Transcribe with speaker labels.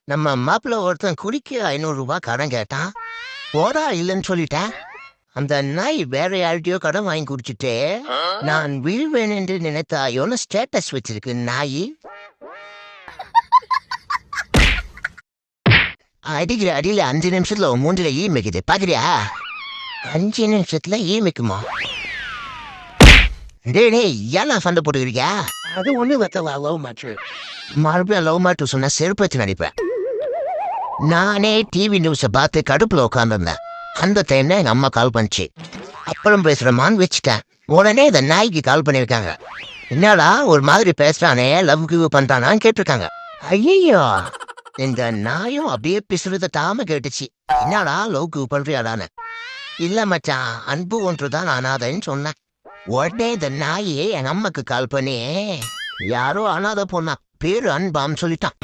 Speaker 1: நம்ம மாப்பிள்ள ஒருத்தன் குடிக்க 500 ரூபாய் கடன் கேட்டான். போடா இல்லைன்னு சொல்லிட்டேன். அந்த நாய் வேற யார்கிட்டயோ கடன் வாங்கி குடிச்சிட்டு நான் வீழ்வேன் என்று நினைத்தாயோன்னு ஸ்டேட்டஸ் வச்சிருக்கு நாய். அடிக்கிற அடியில 5 நிமிஷத்துல மூஞ்சில ஈ மிக்குது பாக்குறியா? 5 நிமிஷத்துல ஈ மிக்குமா? டேய் ஏன்னா சண்டை போட்டுக்கிறியா? அது ஒண்ணு வெத்தவா லவ் மேட்ரு. மறுபடியும் லவ் மேட்ரு சொன்னா செருப்பச்சு நடிப்பேன். நானே டிவி நியூஸை பார்த்து கடுப்புல உட்காந்துருந்தேன். அந்த டைம்ல எங்க அம்மா கால் பண்ணிச்சு. அப்புறம் பேசுறமான்னு வச்சுட்டேன். உடனே இந்த நாய்க்கு கால் பண்ணியிருக்காங்க. என்னடா ஒரு மாதிரி பேசுறானே, லவ் கிவ் பண்றானான்னு கேட்டிருக்காங்க. ஐயோ இந்த நாயும் அப்படியே பிசுறத தாம கேட்டுச்சு. என்னடா லவ் கிவ் பண்றியாடான்னு. இல்ல மச்சான், அன்பு ஒன்றுதான் அனாதைன்னு சொன்னேன். உடனே இந்த நாயே என் அம்மாக்கு கால் பண்ணி யாரோ அனாதை பொண்ணா பேரு அன்பான்னு சொல்லிட்டான்.